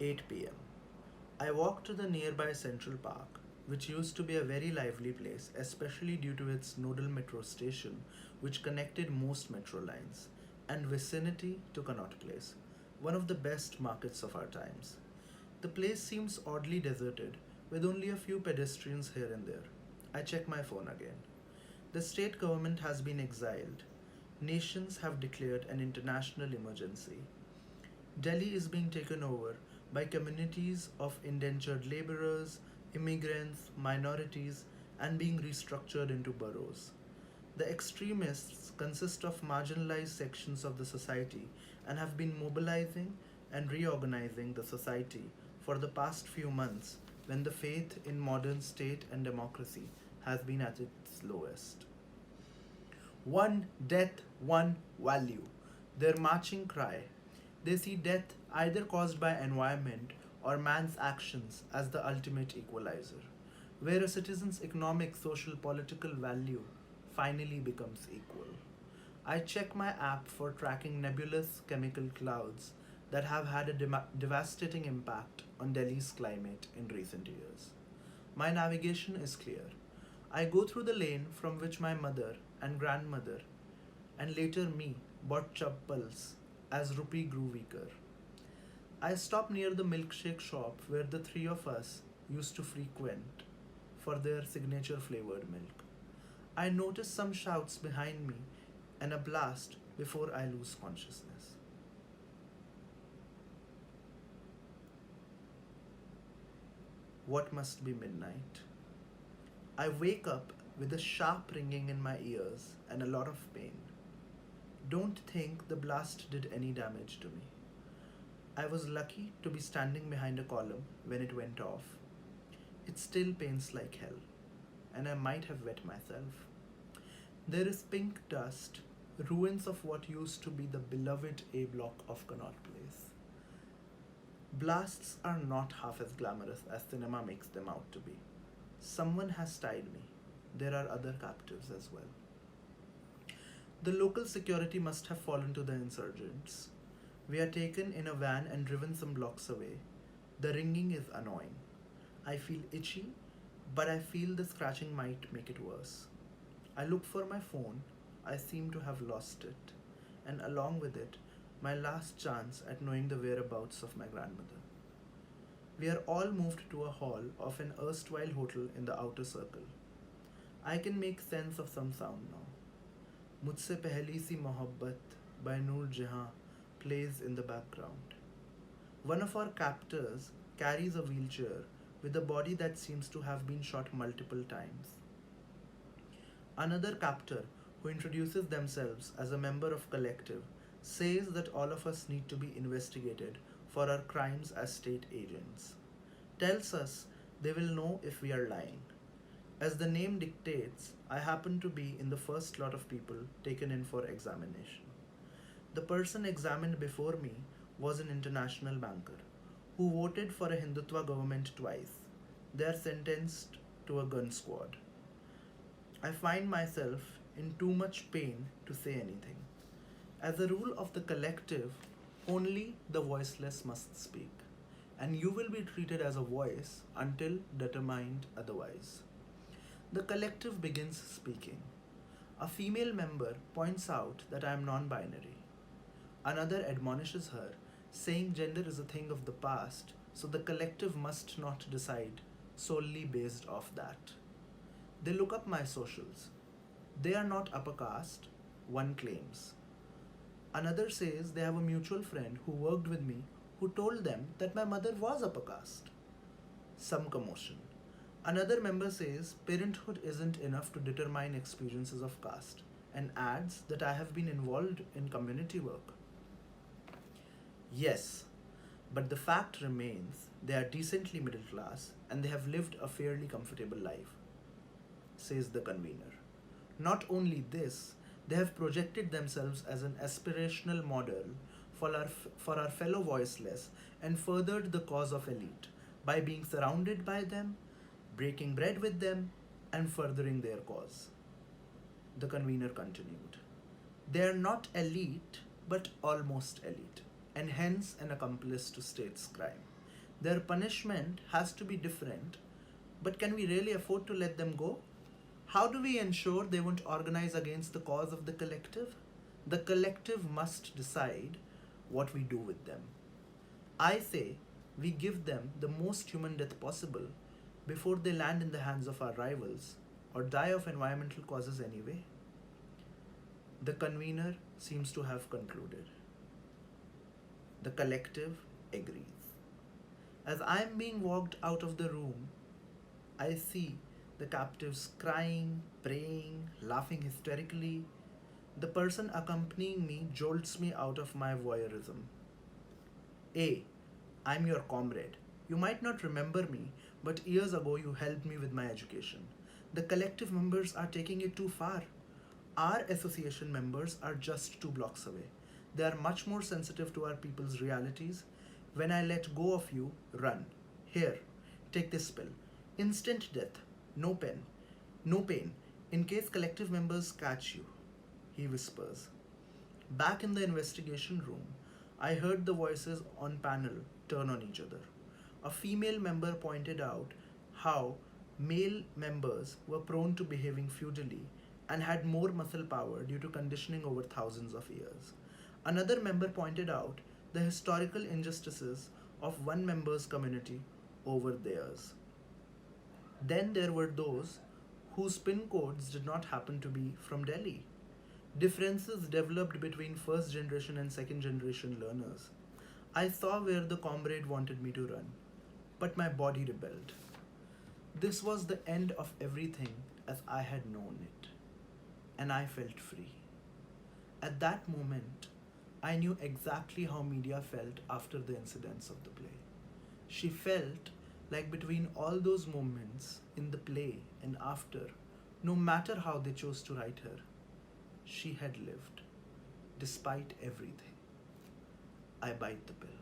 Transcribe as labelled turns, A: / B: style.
A: 8 p.m. I walked to the nearby Central Park, which used to be a very lively place, especially due to its nodal metro station, which connected most metro lines, and vicinity to Connaught Place, one of the best markets of our times. The place seems oddly deserted, with only a few pedestrians here and there. I check my phone again. The state government has been exiled. Nations have declared an international emergency. Delhi is being taken over by communities of indentured laborers, immigrants, minorities, and being restructured into boroughs. The extremists consist of marginalized sections of the society and have been mobilizing and reorganizing the society for the past few months when the faith in modern state and democracy has been at its lowest. One death, one value. Their marching cry. They see death either caused by environment or man's actions as the ultimate equalizer, where a citizen's economic, social, political value finally becomes equal. I check my app for tracking nebulous chemical clouds that have had a devastating impact on Delhi's climate in recent years. My navigation is clear. I go through the lane from which my mother and grandmother and later me bought chappals as rupee grew weaker. I stop near the milkshake shop where the three of us used to frequent for their signature flavored milk. I notice some shouts behind me and a blast before I lose consciousness. What must be midnight? I wake up with a sharp ringing in my ears and a lot of pain. Don't think the blast did any damage to me. I was lucky to be standing behind a column when it went off. It still pains like hell, and I might have wet myself. There is pink dust, ruins of what used to be the beloved A block of Connaught Place. Blasts are not half as glamorous as cinema makes them out to be. Someone has tied me. There are other captives as well. The local security must have fallen to the insurgents. We are taken in a van and driven some blocks away. The ringing is annoying. I feel itchy, but I feel the scratching might make it worse. I look for my phone. I seem to have lost it, and along with it, my last chance at knowing the whereabouts of my grandmother. We are all moved to a hall of an erstwhile hotel in the outer circle. I can make sense of some sound now. Mujhse Pehli Si Mohabbat by Noor Jahan plays in the background. One of our captors carries a wheelchair with a body that seems to have been shot multiple times. Another captor, who introduces themselves as a member of collective, says that all of us need to be investigated for our crimes as state agents. Tells us they will know if we are lying. As the name dictates, I happen to be in the first lot of people taken in for examination. The person examined before me was an international banker who voted for a Hindutva government twice. They are sentenced to a gun squad. I find myself in too much pain to say anything. As a rule of the collective, only the voiceless must speak, and you will be treated as a voice until determined otherwise. The collective begins speaking. A female member points out that I am non binary. Another admonishes her, saying gender is a thing of the past, so the collective must not decide solely based off that. They look up my socials. They are not upper caste, one claims. Another says they have a mutual friend who worked with me who told them that my mother was upper caste. Some commotion. Another member says parenthood isn't enough to determine experiences of caste and adds that I have been involved in community work. Yes, but the fact remains they are decently middle class and they have lived a fairly comfortable life, says the convener. Not only this, they have projected themselves as an aspirational model for our fellow voiceless and furthered the cause of elite by being surrounded by them, breaking bread with them, and furthering their cause. The convener continued. They are not elite, but almost elite, and hence an accomplice to state's crime. Their punishment has to be different, but can we really afford to let them go? How do we ensure they won't organize against the cause of the collective? The collective must decide what we do with them. I say we give them the most human death possible before they land in the hands of our rivals or die of environmental causes anyway. The convener seems to have concluded. The collective agrees. As I am being walked out of the room, I see the captives crying, praying, laughing hysterically. The person accompanying me jolts me out of my voyeurism. A. I'm your comrade. You might not remember me, but years ago you helped me with my education. The collective members are taking it too far. Our association members are just 2 blocks away. They are much more sensitive to our people's realities. When I let go of you, run. Here, take this pill. Instant death. No pen. No pain. In case collective members catch you, he whispers. Back in the investigation room, I heard the voices on panel turn on each other. A female member pointed out how male members were prone to behaving feudally and had more muscle power due to conditioning over thousands of years. Another member pointed out the historical injustices of one member's community over theirs. Then there were those whose pin codes did not happen to be from Delhi. Differences developed between first generation and second generation learners. I saw where the comrade wanted me to run, but my body rebelled. This was the end of everything as I had known it, and I felt free. At that moment, I knew exactly how Media felt after the incidents of the play. She felt like between all those moments in the play and after, no matter how they chose to write her, she had lived, despite everything. I bite the pill.